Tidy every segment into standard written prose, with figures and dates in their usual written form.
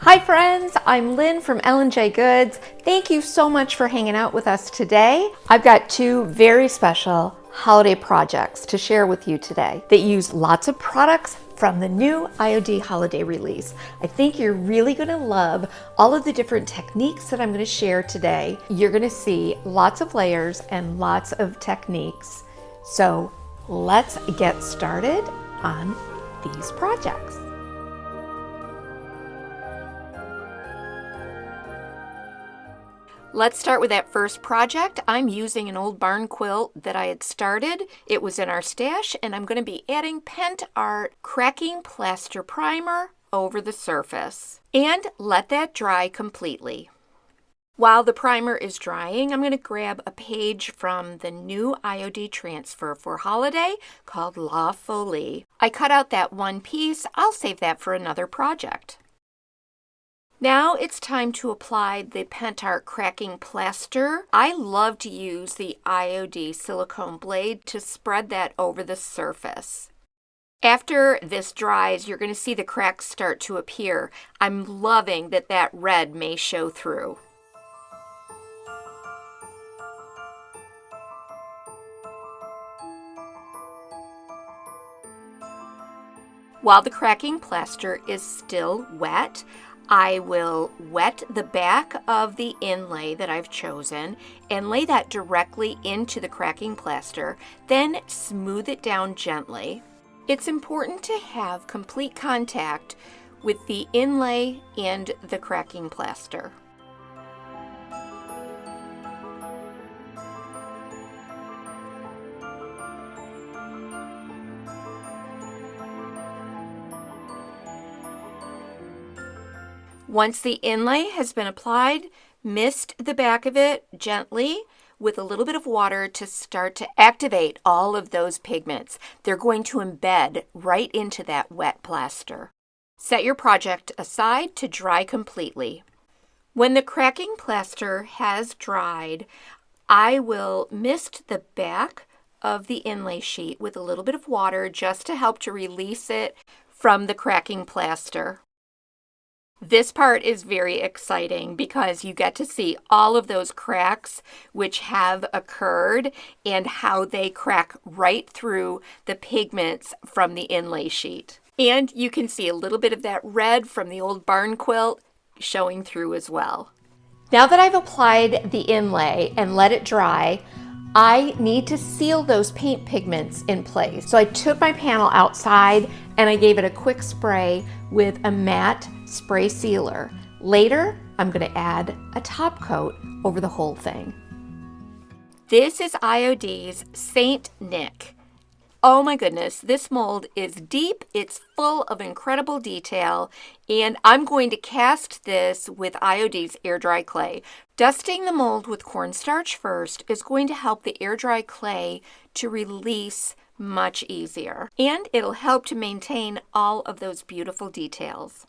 Hi friends, I'm Lynn from L&J Goods. Thank you so much for hanging out with us today. I've got two very special holiday projects to share with you today that use lots of products from the new IOD holiday release. I think you're really gonna love all of the different techniques that I'm gonna share today. You're gonna see lots of layers and lots of techniques. So let's get started on these projects. Let's start with that first project. I'm using an old barn quilt that I had started. It was in our stash, and I'm going to be adding Pentart Cracking Plaster Primer over the surface. And let that dry completely. While the primer is drying, I'm going to grab a page from the new IOD transfer for holiday called La Folie. I cut out that one piece. I'll save that for another project. Now it's time to apply the Pentart Cracking Plaster. I love to use the IOD Silicone Blade to spread that over the surface. After this dries, you're going to see the cracks start to appear. I'm loving that that red may show through. While the cracking plaster is still wet, I will wet the back of the inlay that I've chosen and lay that directly into the cracking plaster, then smooth it down gently. It's important to have complete contact with the inlay and the cracking plaster. Once the inlay has been applied, mist the back of it gently with a little bit of water to start to activate all of those pigments. They're going to embed right into that wet plaster. Set your project aside to dry completely. When the cracking plaster has dried, I will mist the back of the inlay sheet with a little bit of water just to help to release it from the cracking plaster. This part is very exciting because you get to see all of those cracks which have occurred and how they crack right through the pigments from the inlay sheet. And you can see a little bit of that red from the old barn quilt showing through as well. Now that I've applied the inlay and let it dry, I need to seal those paint pigments in place. So I took my panel outside and I gave it a quick spray with a matte spray sealer. Later, I'm going to add a top coat over the whole thing. This is IOD's Saint Nick. Oh my goodness, this mold is deep, it's full of incredible detail, and I'm going to cast this with IOD's air dry clay. Dusting the mold with cornstarch first is going to help the air dry clay to release much easier, and it'll help to maintain all of those beautiful details.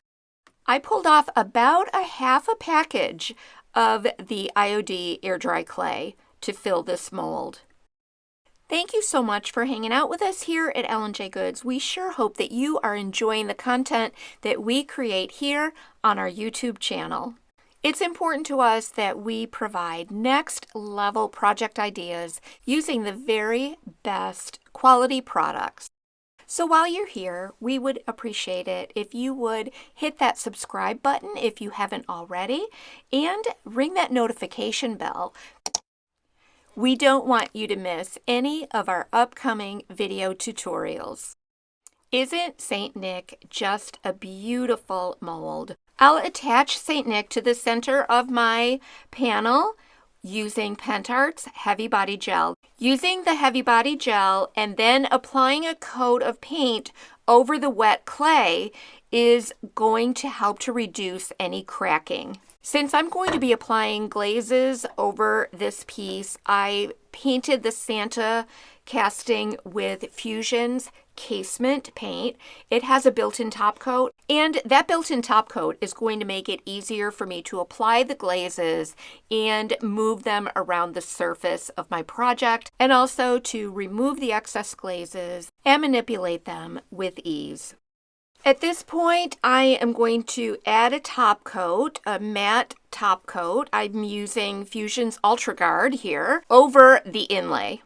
I pulled off about a half a package of the IOD air dry clay to fill this mold. Thank you so much for hanging out with us here at L&J Goods. We sure hope that you are enjoying the content that we create here on our YouTube channel. It's important to us that we provide next level project ideas using the very best quality products. So while you're here, we would appreciate it if you would hit that subscribe button if you haven't already, and ring that notification bell. We don't want you to miss any of our upcoming video tutorials. Isn't Saint Nick just a beautiful mold? I'll attach Saint Nick to the center of my panel using Pentart's Heavy Body Gel. Using the Heavy Body Gel and then applying a coat of paint over the wet clay is going to help to reduce any cracking. Since I'm going to be applying glazes over this piece, I painted the Santa casting with Fusion's CASEMENT paint. It has a built-in top coat, and that built-in top coat is going to make it easier for me to apply the glazes and move them around the surface of my project, and also to remove the excess glazes and manipulate them with ease. At this point, I am going to add a top coat, a matte top coat. I'm using Fusion's Ultra Guard here over the inlay.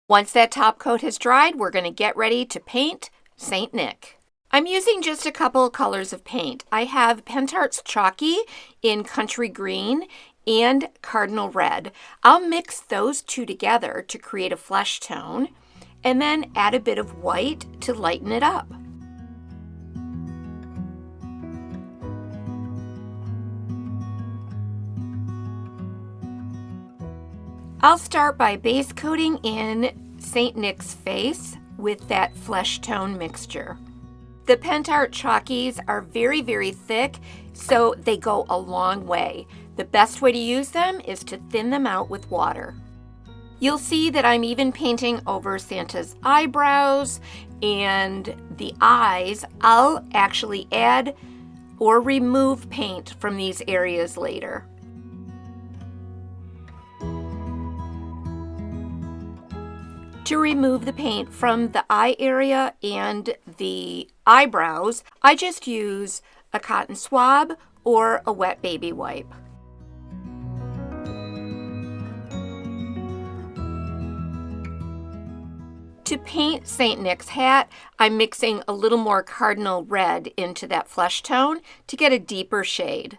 Once that top coat has dried, we're going to get ready to paint St. Nick. I'm using just a couple colors of paint. I have Pentart's Chalky in Country Green and Cardinal Red. I'll mix those two together to create a flesh tone and then add a bit of white to lighten it up. I'll start by base coating in St. Nick's face with that flesh tone mixture. The Pentart Chalkies are very, very thick, so they go a long way. The best way to use them is to thin them out with water. You'll see that I'm even painting over Santa's eyebrows and the eyes. I'll actually add or remove paint from these areas later. To remove the paint from the eye area and the eyebrows, I just use a cotton swab or a wet baby wipe. To paint St. Nick's hat, I'm mixing a little more Cardinal Red into that flesh tone to get a deeper shade.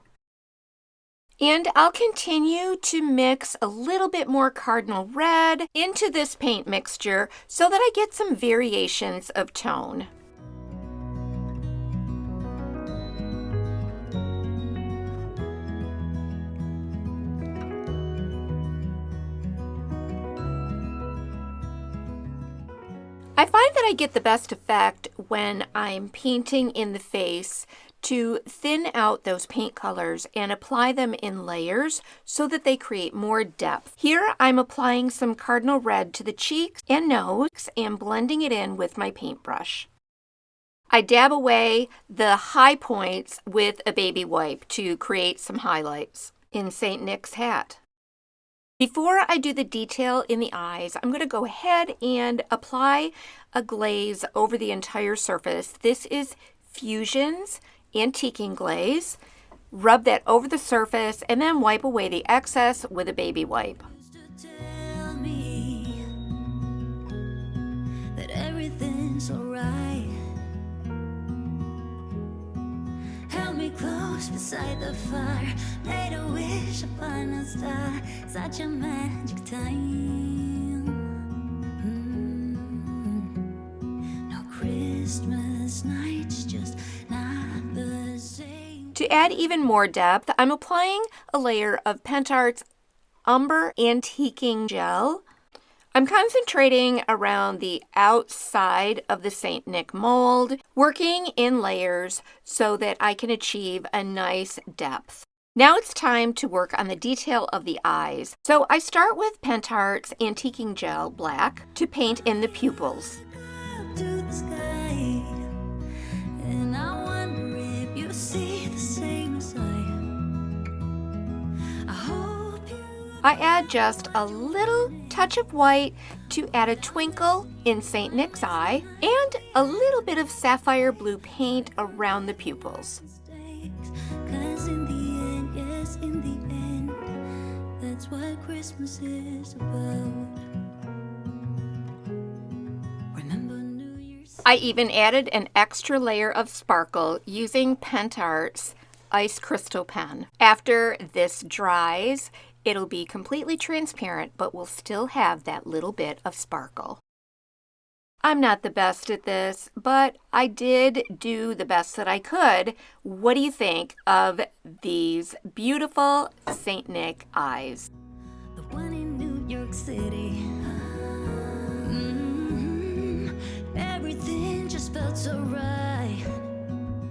And I'll continue to mix a little bit more Cardinal Red into this paint mixture so that I get some variations of tone. I find that I get the best effect when I'm painting in the face to thin out those paint colors and apply them in layers so that they create more depth. Here I'm applying some Cardinal Red to the cheeks and nose and blending it in with my paintbrush. I dab away the high points with a baby wipe to create some highlights in St. Nick's hat. Before I do the detail in the eyes, I'm going to go ahead and apply a glaze over the entire surface. This is Fusion's Antiquing Glaze. Rub that over the surface and then wipe away the excess with a baby wipe. Tell me that everything's alright. Held me close beside the fire, made a wish upon a star. Such a magic time. No Christmas nights, just not the same. To add even more depth, I'm applying a layer of Pentart's UMBER Antiquing Gel. I'm concentrating around the outside of the St. Nick mold, working in layers so that I can achieve a nice depth. Now it's time to work on the detail of the eyes. So I start with Pentart's Antiquing Gel Black to paint in the pupils. Up to the sky, and I wonder if you see the same as I hope you. I add just a little touch of white to add a twinkle in St. Nick's eye and a little bit of sapphire blue paint around the pupils. Cause in the end, yes, in the end, that's what Christmas is about. Remember New Year's. I even added an extra layer of sparkle using Pentart's Ice Crystal Pen. After this dries, it'll be completely transparent, but will still have that little bit of sparkle. I'm not the best at this, but I did do the best that I could. What do you think of these beautiful St. Nick eyes? The one in New York City. Everything just felt so right.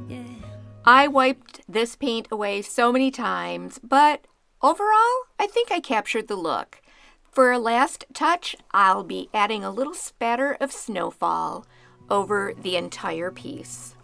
Yeah. I wiped this paint away so many times, but overall, I think I captured the look. For a last touch, I'll be adding a little spatter of snowfall over the entire piece.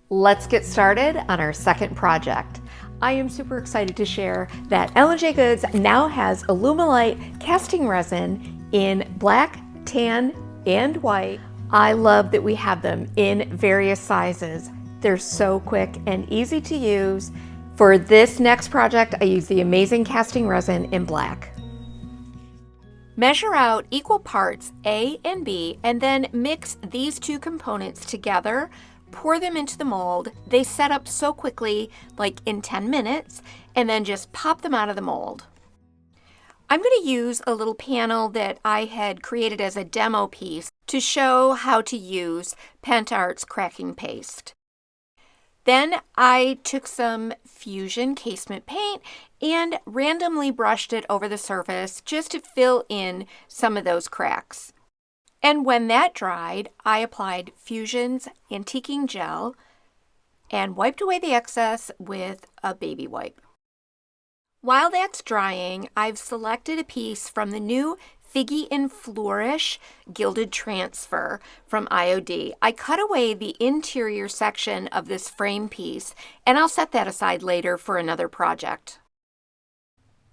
Let's get started on our second project. I am super excited to share that L&J Goods now has ALUMILITE casting resin in black, tan, and white. I love that we have them in various sizes. They're so quick and easy to use. For this next project, I use the amazing casting resin in black. Measure out equal parts A and B and then mix these two components together. Pour them into the mold. They set up so quickly, like in 10 minutes, and then just pop them out of the mold. I'm going to use a little panel that I had created as a demo piece to show how to use Pentart's cracking paste. Then I took some Fusion casement paint and randomly brushed it over the surface just to fill in some of those cracks. And when that dried, I applied Fusion's antiquing gel and wiped away the excess with a baby wipe. While that's drying, I've selected a piece from the new FIGGY and FLOURISH Gilded Transfer from IOD. I cut away the interior section of this frame piece, and I'll set that aside later for another project.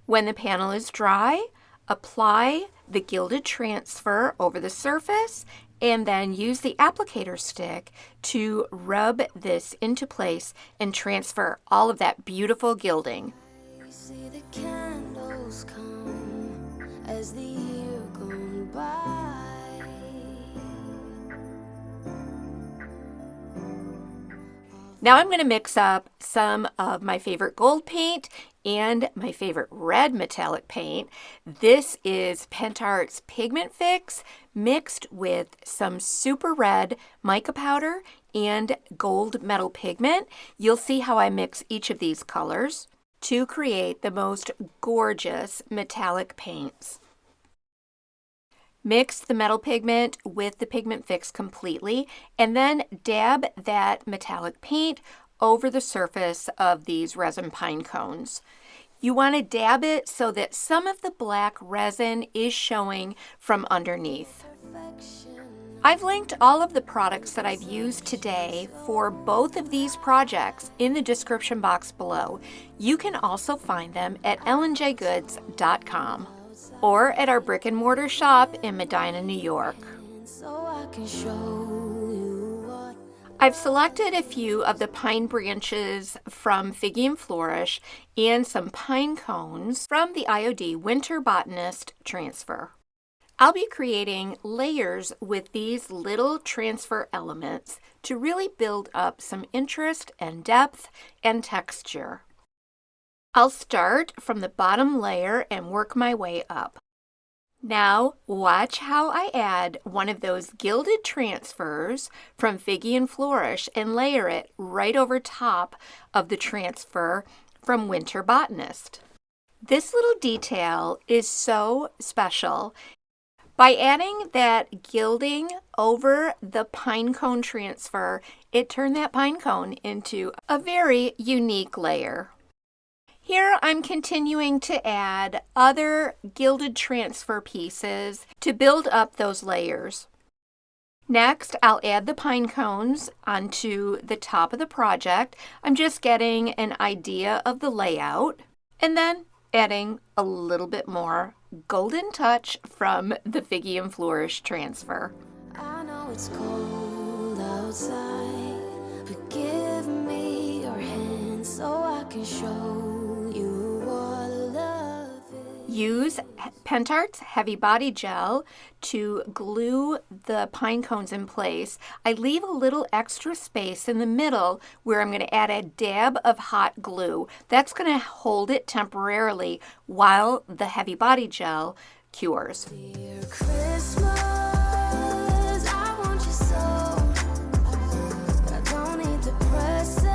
When the panel is dry, apply the Gilded Transfer over the surface and then use the applicator stick to rub this into place and transfer all of that beautiful gilding. See the candles come as the year gone by. Now I'm going to mix up some of my favorite gold paint and my favorite red metallic paint. This is Pentart's Pigment Fix mixed with some super red mica powder and gold metal pigment. You'll see how I mix each of these colors to create the most gorgeous metallic paints. Mix the metal pigment with the pigment fix completely and then dab that metallic paint over the surface of these resin pine cones. You want to dab it so that some of the black resin is showing from underneath. I've linked all of the products that I've used today for both of these projects in the description box below. You can also find them at lnjgoods.com or at our brick and mortar shop in Medina, New York. I've selected a few of the pine branches from FIGGY and FLOURISH and some pine cones from the IOD Winter Botanist Transfer. I'll be creating layers with these little transfer elements to really build up some interest and depth and texture. I'll start from the bottom layer and work my way up. Now watch how I add one of those gilded transfers from FIGGY and FLOURISH and layer it right over top of the transfer from Winter Botanist. This little detail is so special. By adding that gilding over the pine cone transfer, it turned that pine cone into a very unique layer. Here I'm continuing to add other gilded transfer pieces to build up those layers. Next, I'll add the pine cones onto the top of the project. I'm just getting an idea of the layout and then adding a little bit more golden touch from the FIGGY and FLOURISH transfer. I know it's cold outside, but give me your hand so I can show you what love is. Use Pentart's Heavy Body Gel to glue the pine cones in place. I leave a little extra space in the middle where I'm going to add a dab of hot glue. That's going to hold it temporarily while the Heavy Body Gel cures. Dear Christmas, I want you so, but I don't need the presents.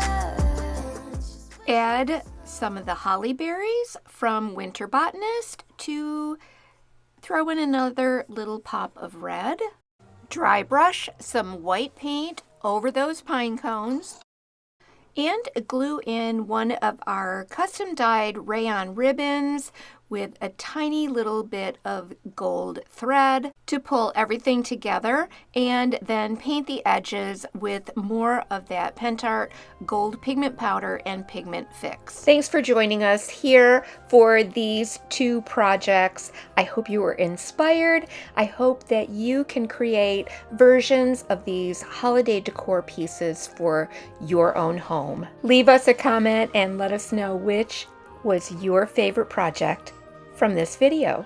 Add some of the holly berries from Winter Botanist to throw in another little pop of red. Dry brush some white paint over those pine cones and glue in one of our custom dyed rayon ribbons with a tiny little bit of gold thread to pull everything together, and then paint the edges with more of that Pentart gold pigment powder and pigment fix. Thanks for joining us here for these two projects. I hope you were inspired. I hope that you can create versions of these holiday decor pieces for your own home. Leave us a comment and let us know which was your favorite project from this video.